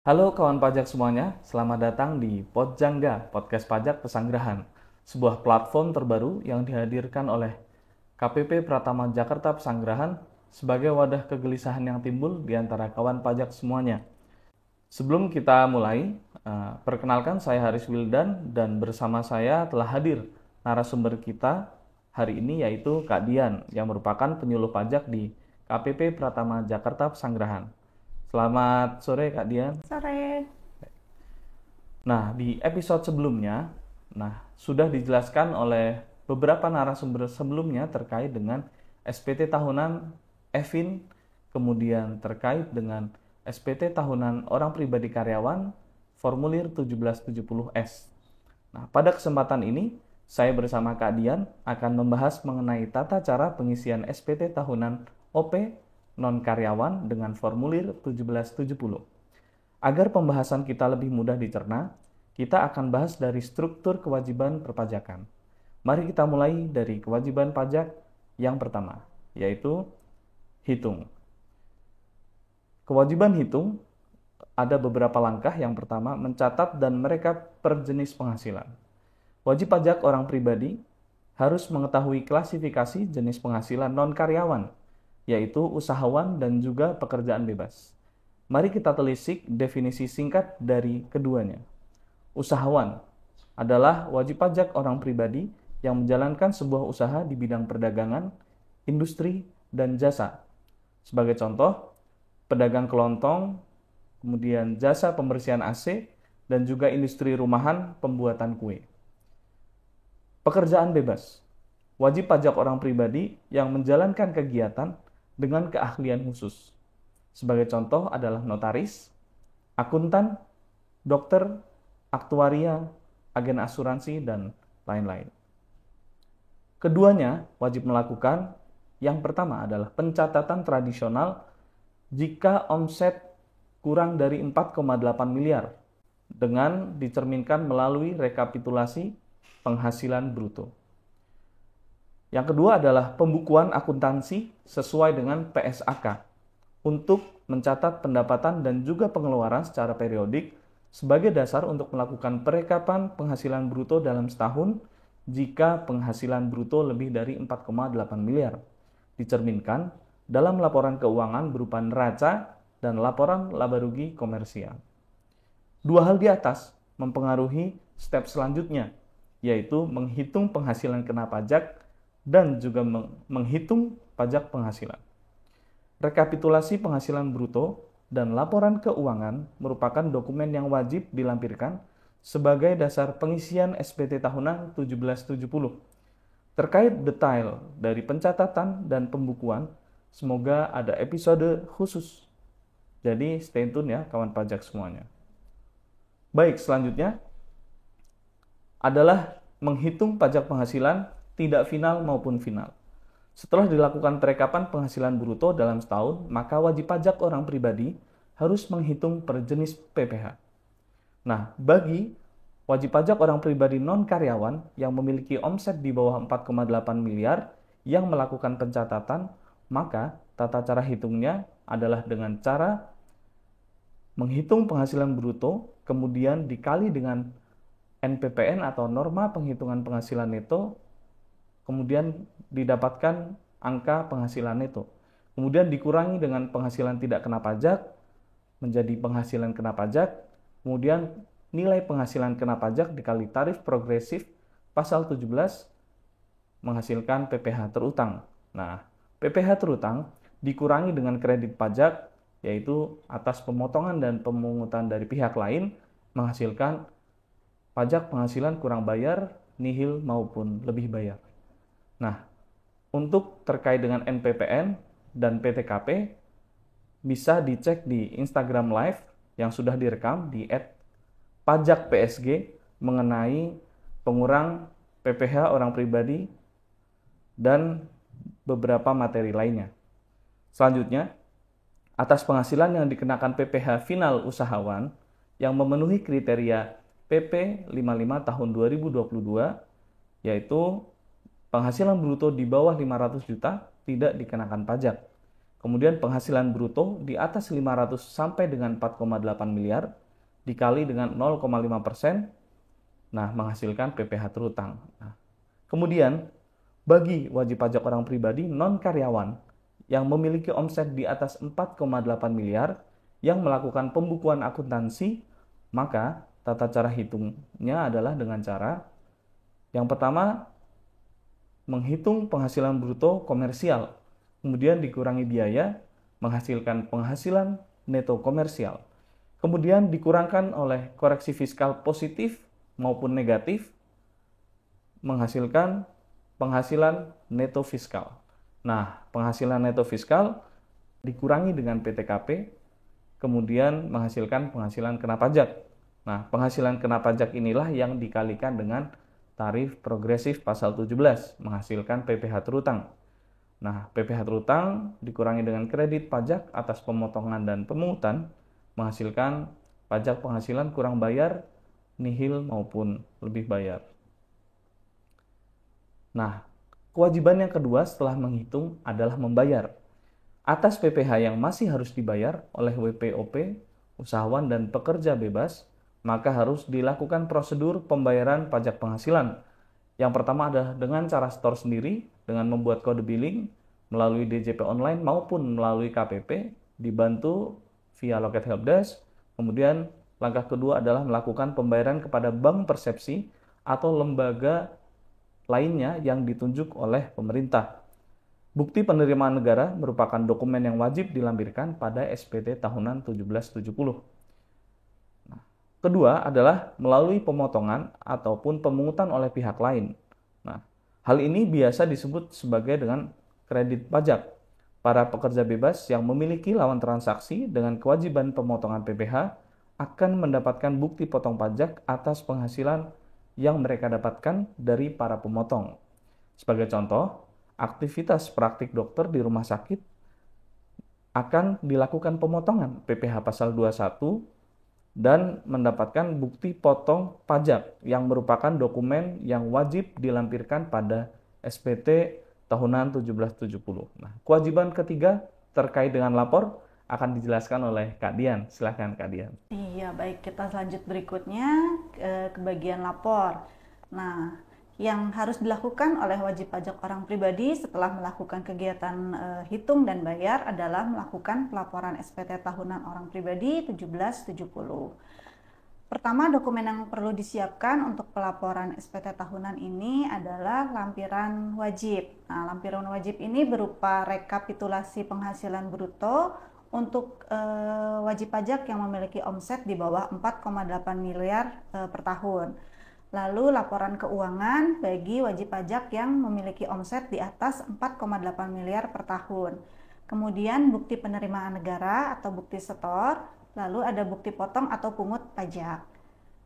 Halo kawan pajak semuanya, selamat datang di Podjangga, Podcast Pajak Pesanggerahan, sebuah platform terbaru yang dihadirkan oleh KPP Pratama Jakarta Pesanggerahan sebagai wadah kegelisahan yang timbul di antara kawan pajak semuanya. Sebelum kita mulai, perkenalkan saya Haris Wildan dan bersama saya telah hadir narasumber kita hari ini yaitu Kak Dian yang merupakan penyuluh pajak di KPP Pratama Jakarta Pesanggerahan. Selamat sore Kak Dian. Sore. Nah, di episode sebelumnya, sudah dijelaskan oleh beberapa narasumber sebelumnya terkait dengan SPT tahunan Evin, kemudian terkait dengan SPT tahunan orang pribadi karyawan, formulir 1770S. Nah, pada kesempatan ini, saya bersama Kak Dian akan membahas mengenai tata cara pengisian SPT tahunan OP non-karyawan dengan formulir 1770. Agar pembahasan kita lebih mudah dicerna, kita akan bahas dari struktur kewajiban perpajakan. Mari kita mulai dari kewajiban pajak yang pertama, yaitu hitung. Kewajiban hitung ada beberapa langkah. Yang pertama, mencatat dan merekap per jenis penghasilan. Wajib pajak orang pribadi harus mengetahui klasifikasi jenis penghasilan non-karyawan, yaitu usahawan dan juga pekerjaan bebas. Mari kita telisik definisi singkat dari keduanya. Usahawan adalah wajib pajak orang pribadi yang menjalankan sebuah usaha di bidang perdagangan, industri, dan jasa. Sebagai contoh, pedagang kelontong, kemudian jasa pembersihan AC, dan juga industri rumahan pembuatan kue. Pekerjaan bebas, wajib pajak orang pribadi yang menjalankan kegiatan dengan keahlian khusus. Sebagai contoh adalah notaris, akuntan, dokter, aktuaria, agen asuransi, dan lain-lain. Keduanya wajib melakukan, yang pertama adalah pencatatan tradisional jika omset kurang dari 4,8 miliar dengan dicerminkan melalui rekapitulasi penghasilan bruto. Yang kedua adalah pembukuan akuntansi sesuai dengan PSAK untuk mencatat pendapatan dan juga pengeluaran secara periodik sebagai dasar untuk melakukan perekapan penghasilan bruto dalam setahun jika penghasilan bruto lebih dari 4,8 miliar, dicerminkan dalam laporan keuangan berupa neraca dan laporan laba rugi komersial. Dua hal di atas mempengaruhi step selanjutnya, yaitu menghitung penghasilan kena pajak dan juga menghitung pajak penghasilan. Rekapitulasi penghasilan bruto dan laporan keuangan merupakan dokumen yang wajib dilampirkan sebagai dasar pengisian SPT tahunan 1770. Terkait detail dari pencatatan dan pembukuan, semoga ada episode khusus. Jadi stay tune ya kawan pajak semuanya. Baik, selanjutnya adalah menghitung pajak penghasilan tidak final maupun final. Setelah dilakukan perekapan penghasilan bruto dalam setahun, maka wajib pajak orang pribadi harus menghitung per jenis PPh. Nah, bagi wajib pajak orang pribadi non-karyawan yang memiliki omset di bawah 4,8 miliar yang melakukan pencatatan, maka tata cara hitungnya adalah dengan cara menghitung penghasilan bruto, kemudian dikali dengan NPPN atau norma penghitungan penghasilan neto, kemudian didapatkan angka penghasilan neto. Kemudian dikurangi dengan penghasilan tidak kena pajak, menjadi penghasilan kena pajak, kemudian nilai penghasilan kena pajak dikali tarif progresif pasal 17 menghasilkan PPh terutang. Nah, PPh terutang dikurangi dengan kredit pajak, yaitu atas pemotongan dan pemungutan dari pihak lain menghasilkan pajak penghasilan kurang bayar, nihil maupun lebih bayar. Nah, untuk terkait dengan NPPN dan PTKP, bisa dicek di Instagram Live yang sudah direkam di @pajakpsg mengenai pengurang PPh orang pribadi dan beberapa materi lainnya. Selanjutnya, atas penghasilan yang dikenakan PPh final usahawan yang memenuhi kriteria PP 55 tahun 2022, yaitu penghasilan bruto di bawah 500 juta tidak dikenakan pajak. Kemudian penghasilan bruto di atas 500 sampai dengan 4,8 miliar dikali dengan 0,5%, nah menghasilkan PPh terhutang. Nah, kemudian bagi wajib pajak orang pribadi non-karyawan yang memiliki omset di atas 4,8 miliar yang melakukan pembukuan akuntansi, maka tata cara hitungnya adalah dengan cara yang pertama menghitung penghasilan bruto komersial, kemudian dikurangi biaya, menghasilkan penghasilan neto komersial. Kemudian dikurangkan oleh koreksi fiskal positif maupun negatif, menghasilkan penghasilan neto fiskal. Nah, penghasilan neto fiskal dikurangi dengan PTKP, kemudian menghasilkan penghasilan kena pajak. Nah, penghasilan kena pajak inilah yang dikalikan dengan tarif progresif pasal 17, menghasilkan PPh terhutang. Nah, PPh terhutang dikurangi dengan kredit pajak atas pemotongan dan pemungutan, menghasilkan pajak penghasilan kurang bayar, nihil maupun lebih bayar. Nah, kewajiban yang kedua setelah menghitung adalah membayar. Atas PPh yang masih harus dibayar oleh WPOP, usahawan dan pekerja bebas, maka harus dilakukan prosedur pembayaran pajak penghasilan. Yang pertama adalah dengan cara store sendiri, dengan membuat kode billing melalui DJP online maupun melalui KPP, dibantu via loket helpdesk. Kemudian langkah kedua adalah melakukan pembayaran kepada bank persepsi atau lembaga lainnya yang ditunjuk oleh pemerintah. Bukti penerimaan negara merupakan dokumen yang wajib dilampirkan pada SPT tahunan 1770. Kedua adalah melalui pemotongan ataupun pemungutan oleh pihak lain. Nah, hal ini biasa disebut sebagai dengan kredit pajak. Para pekerja bebas yang memiliki lawan transaksi dengan kewajiban pemotongan PPh akan mendapatkan bukti potong pajak atas penghasilan yang mereka dapatkan dari para pemotong. Sebagai contoh, aktivitas praktik dokter di rumah sakit akan dilakukan pemotongan PPh pasal 21 dan mendapatkan bukti potong pajak yang merupakan dokumen yang wajib dilampirkan pada SPT tahunan 1770. Nah, kewajiban ketiga terkait dengan lapor akan dijelaskan oleh Kak Dian. Silakan Kak Dian. Iya, baik, kita lanjut berikutnya ke bagian lapor. Nah, yang harus dilakukan oleh wajib pajak orang pribadi setelah melakukan kegiatan hitung dan bayar adalah melakukan pelaporan SPT tahunan orang pribadi 1770. Pertama, dokumen yang perlu disiapkan untuk pelaporan SPT tahunan ini adalah lampiran wajib. Nah, lampiran wajib ini berupa rekapitulasi penghasilan bruto untuk wajib pajak yang memiliki omset di bawah 4,8 miliar per tahun. Lalu laporan keuangan bagi wajib pajak yang memiliki omset di atas 4,8 miliar per tahun. Kemudian bukti penerimaan negara atau bukti setor, lalu ada bukti potong atau pungut pajak.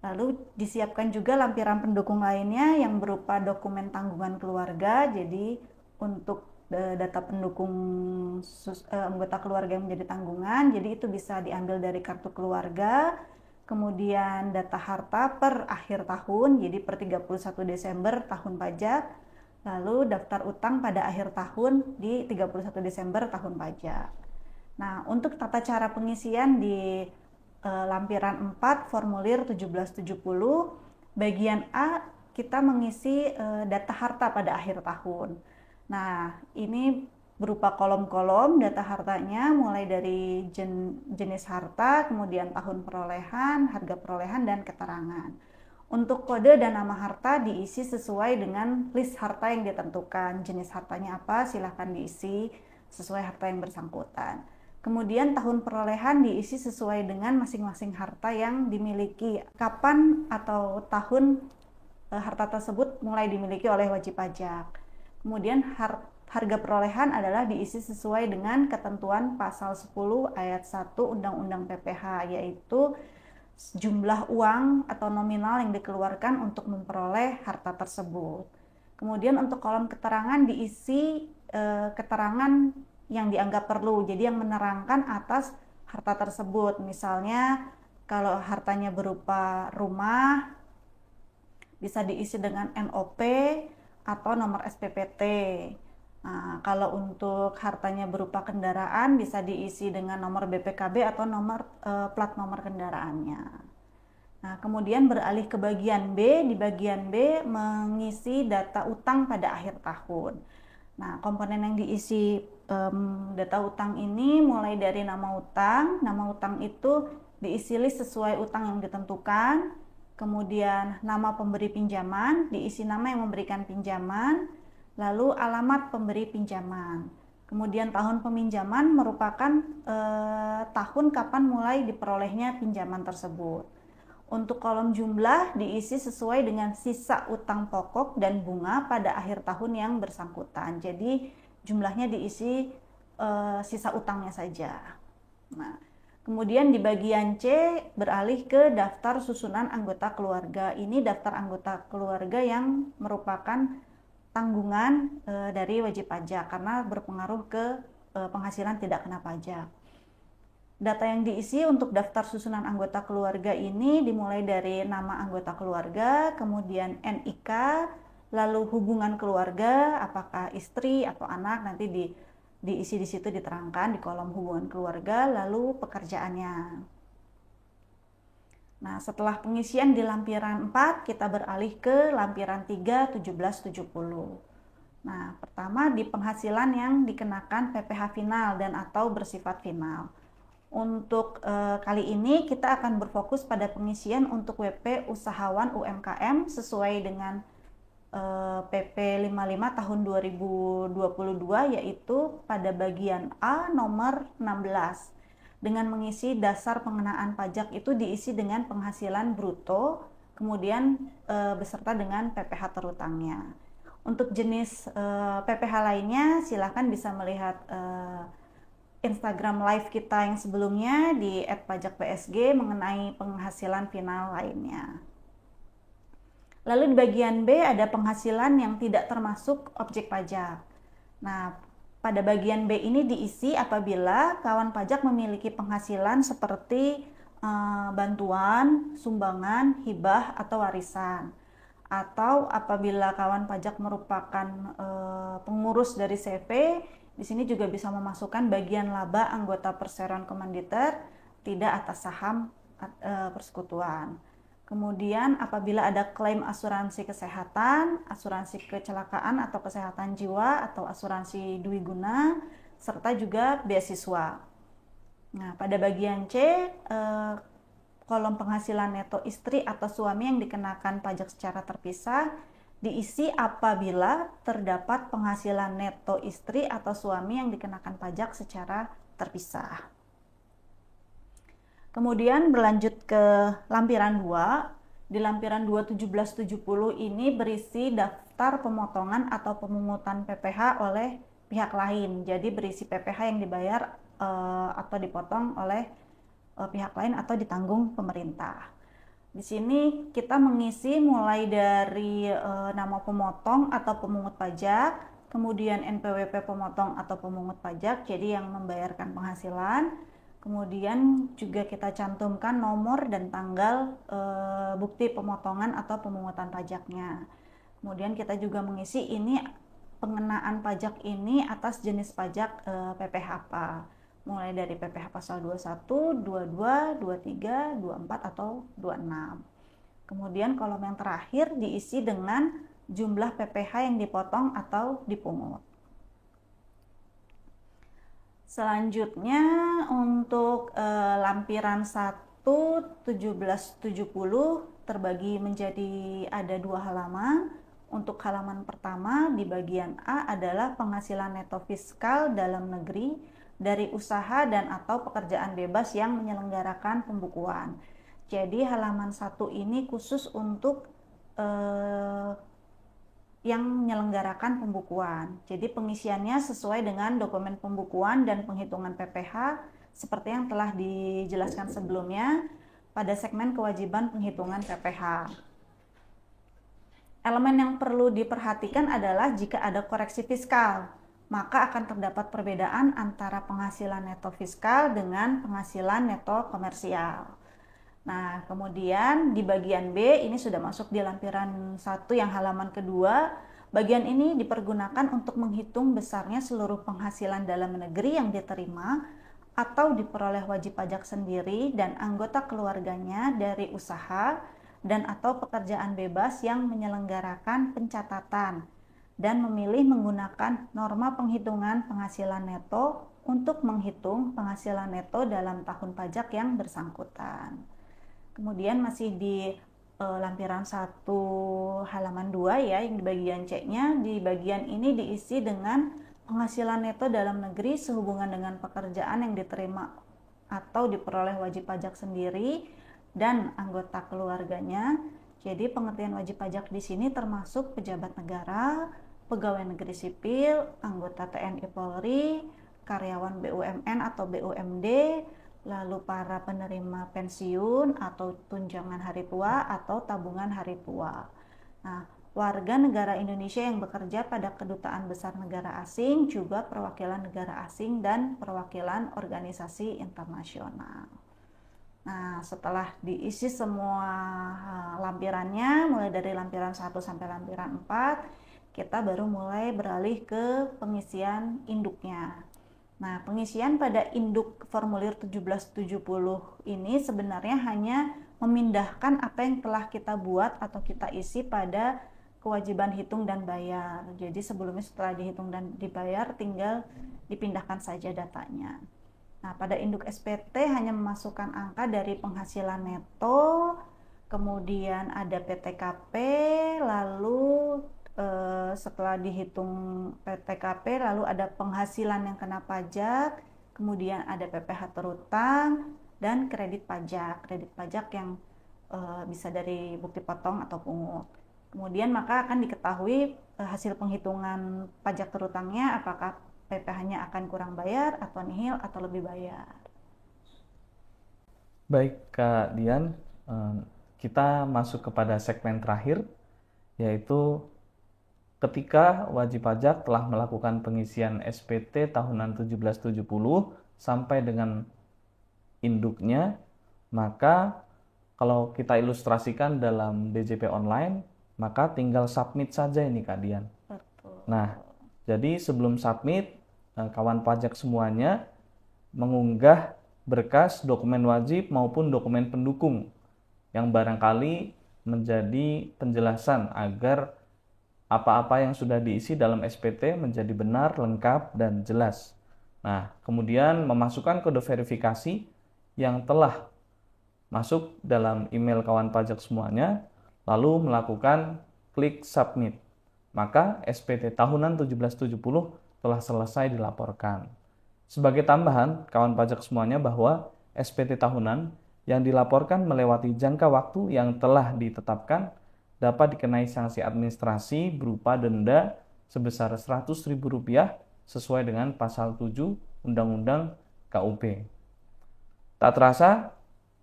Lalu disiapkan juga lampiran pendukung lainnya yang berupa dokumen tanggungan keluarga. Jadi untuk data pendukung anggota keluarga yang menjadi tanggungan, jadi itu bisa diambil dari kartu keluarga. Kemudian data harta per akhir tahun, jadi per 31 Desember tahun pajak. Lalu daftar utang pada akhir tahun di 31 Desember tahun pajak. Nah, untuk tata cara pengisian di lampiran 4 formulir 1770, bagian A kita mengisi data harta pada akhir tahun. Nah, ini berupa kolom-kolom data hartanya mulai dari jenis harta, kemudian tahun perolehan, harga perolehan, dan keterangan. Untuk kode dan nama harta diisi sesuai dengan list harta yang ditentukan. Jenis hartanya apa, silahkan diisi sesuai harta yang bersangkutan. Kemudian tahun perolehan diisi sesuai dengan masing-masing harta yang dimiliki. Kapan atau tahun harta tersebut mulai dimiliki oleh wajib pajak. Kemudian harga perolehan adalah diisi sesuai dengan ketentuan pasal 10 ayat 1 Undang-Undang PPh, yaitu jumlah uang atau nominal yang dikeluarkan untuk memperoleh harta tersebut. Kemudian untuk kolom keterangan diisi keterangan yang dianggap perlu, jadi yang menerangkan atas harta tersebut. Misalnya kalau hartanya berupa rumah bisa diisi dengan NOP atau nomor SPPT. Nah, kalau untuk hartanya berupa kendaraan bisa diisi dengan nomor BPKB atau nomor plat nomor kendaraannya. Nah, kemudian beralih ke bagian B. Di bagian B mengisi data utang pada akhir tahun. Nah, komponen yang diisi data utang ini mulai dari nama utang. Nama utang itu diisi list sesuai utang yang ditentukan. Kemudian nama pemberi pinjaman, diisi nama yang memberikan pinjaman. Lalu alamat pemberi pinjaman. Kemudian tahun peminjaman merupakan tahun kapan mulai diperolehnya pinjaman tersebut. Untuk kolom jumlah diisi sesuai dengan sisa utang pokok dan bunga pada akhir tahun yang bersangkutan. Jadi jumlahnya diisi sisa utangnya saja. Nah, kemudian di bagian C beralih ke daftar susunan anggota keluarga. Ini daftar anggota keluarga yang merupakan tanggungan dari wajib pajak karena berpengaruh ke penghasilan tidak kena pajak. Data yang diisi untuk daftar susunan anggota keluarga ini dimulai dari nama anggota keluarga, kemudian NIK, lalu hubungan keluarga, apakah istri atau anak, nanti diisi di situ diterangkan di kolom hubungan keluarga, lalu pekerjaannya. Nah, setelah pengisian di lampiran 4, kita beralih ke lampiran 3, 1770. Nah, pertama di penghasilan yang dikenakan PPh final dan atau bersifat final. Untuk kali ini kita akan berfokus pada pengisian untuk WP usahawan UMKM sesuai dengan PP 55 tahun 2022, yaitu pada bagian A nomor 16. Dengan mengisi dasar pengenaan pajak itu diisi dengan penghasilan bruto, kemudian beserta dengan PPh terutangnya. Untuk jenis PPh lainnya silakan bisa melihat Instagram live kita yang sebelumnya di @pajakpsg mengenai penghasilan final lainnya. Lalu di bagian B ada penghasilan yang tidak termasuk objek pajak. Nah, pada bagian B ini diisi apabila kawan pajak memiliki penghasilan seperti bantuan, sumbangan, hibah, atau warisan. Atau apabila kawan pajak merupakan pengurus dari CV, di sini juga bisa memasukkan bagian laba anggota perseroan komanditer tidak atas saham persekutuan. Kemudian apabila ada klaim asuransi kesehatan, asuransi kecelakaan atau kesehatan jiwa, atau asuransi dwiguna, serta juga beasiswa. Nah, pada bagian C, kolom penghasilan neto istri atau suami yang dikenakan pajak secara terpisah diisi apabila terdapat penghasilan neto istri atau suami yang dikenakan pajak secara terpisah. Kemudian berlanjut ke lampiran 2. Di lampiran 2 1770 ini berisi daftar pemotongan atau pemungutan PPh oleh pihak lain. Jadi berisi PPh yang dibayar atau dipotong oleh pihak lain atau ditanggung pemerintah. Di sini kita mengisi mulai dari nama pemotong atau pemungut pajak, kemudian NPWP pemotong atau pemungut pajak, jadi yang membayarkan penghasilan. Kemudian juga kita cantumkan nomor dan tanggal bukti pemotongan atau pemungutan pajaknya. Kemudian kita juga mengisi ini pengenaan pajak ini atas jenis pajak PPh apa. Mulai dari PPh pasal 21, 22, 23, 24 atau 26. Kemudian kolom yang terakhir diisi dengan jumlah PPh yang dipotong atau dipungut. Selanjutnya untuk lampiran 1 1770 terbagi menjadi ada 2 halaman. Untuk halaman pertama di bagian A adalah penghasilan neto fiskal dalam negeri dari usaha dan atau pekerjaan bebas yang menyelenggarakan pembukuan. Jadi halaman 1 ini khusus untuk yang menyelenggarakan pembukuan. Jadi pengisiannya sesuai dengan dokumen pembukuan dan penghitungan PPh seperti yang telah dijelaskan sebelumnya pada segmen kewajiban penghitungan PPh. Elemen yang perlu diperhatikan adalah jika ada koreksi fiskal, maka akan terdapat perbedaan antara penghasilan neto fiskal dengan penghasilan neto komersial. Nah, kemudian di bagian B ini sudah masuk di lampiran 1 yang halaman kedua, Bagian ini dipergunakan untuk menghitung besarnya seluruh penghasilan dalam negeri yang diterima atau diperoleh wajib pajak sendiri dan anggota keluarganya dari usaha dan atau pekerjaan bebas yang menyelenggarakan pencatatan dan memilih menggunakan norma penghitungan penghasilan neto untuk menghitung penghasilan neto dalam tahun pajak yang bersangkutan. Kemudian masih di lampiran 1 halaman 2 ya, yang di bagian C-nya, di bagian ini diisi dengan penghasilan neto dalam negeri sehubungan dengan pekerjaan yang diterima atau diperoleh wajib pajak sendiri dan anggota keluarganya. Jadi pengertian wajib pajak di sini termasuk pejabat negara, pegawai negeri sipil, anggota TNI Polri, karyawan BUMN atau BUMD, lalu para penerima pensiun atau tunjangan hari tua atau tabungan hari tua. Nah, warga negara Indonesia yang bekerja pada kedutaan besar negara asing, juga perwakilan negara asing dan perwakilan organisasi internasional. Nah, setelah diisi semua lampirannya, mulai dari lampiran 1 sampai lampiran 4, kita baru mulai beralih ke pengisian induknya. Nah, pengisian pada induk formulir 1770 ini sebenarnya hanya memindahkan apa yang telah kita buat atau kita isi pada kewajiban hitung dan bayar. Jadi sebelumnya setelah dihitung dan dibayar tinggal dipindahkan saja datanya. Nah, pada induk SPT hanya memasukkan angka dari penghasilan neto, kemudian ada PTKP, lalu setelah dihitung PTKP lalu ada penghasilan yang kena pajak, kemudian ada PPh terutang dan kredit pajak yang bisa dari bukti potong atau pungut. Kemudian maka akan diketahui hasil penghitungan pajak terutangnya, apakah PPh-nya akan kurang bayar atau nihil atau lebih bayar. Baik Kak Dian, kita masuk kepada segmen terakhir, yaitu ketika wajib pajak telah melakukan pengisian SPT tahunan 1770 sampai dengan induknya, maka kalau kita ilustrasikan dalam DJP online, maka tinggal submit saja ini Kak Dian. Betul. Nah, jadi sebelum submit, kawan pajak semuanya mengunggah berkas dokumen wajib maupun dokumen pendukung yang barangkali menjadi penjelasan agar apa-apa yang sudah diisi dalam SPT menjadi benar, lengkap, dan jelas. Nah, kemudian memasukkan kode verifikasi yang telah masuk dalam email kawan pajak semuanya, lalu melakukan klik submit. Maka SPT tahunan 1770 telah selesai dilaporkan. Sebagai tambahan, kawan pajak semuanya bahwa SPT tahunan yang dilaporkan melewati jangka waktu yang telah ditetapkan dapat dikenai sanksi administrasi berupa denda sebesar Rp100.000 sesuai dengan pasal 7 Undang-Undang KUP. Tak terasa,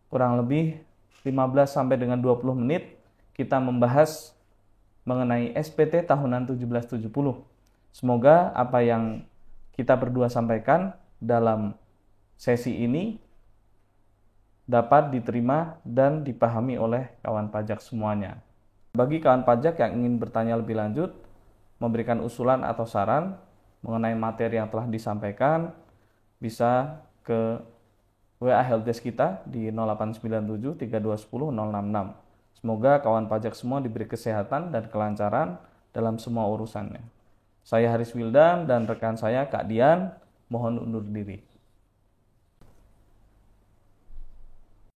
kurang lebih 15 sampai dengan 20 menit kita membahas mengenai SPT tahunan 1770. Semoga apa yang kita berdua sampaikan dalam sesi ini dapat diterima dan dipahami oleh kawan pajak semuanya. Bagi kawan pajak yang ingin bertanya lebih lanjut, memberikan usulan atau saran mengenai materi yang telah disampaikan, bisa ke WA helpdesk kita di 0897 3210 066. Semoga kawan pajak semua diberi kesehatan dan kelancaran dalam semua urusannya. Saya Haris Wildan dan rekan saya Kak Dian, mohon undur diri.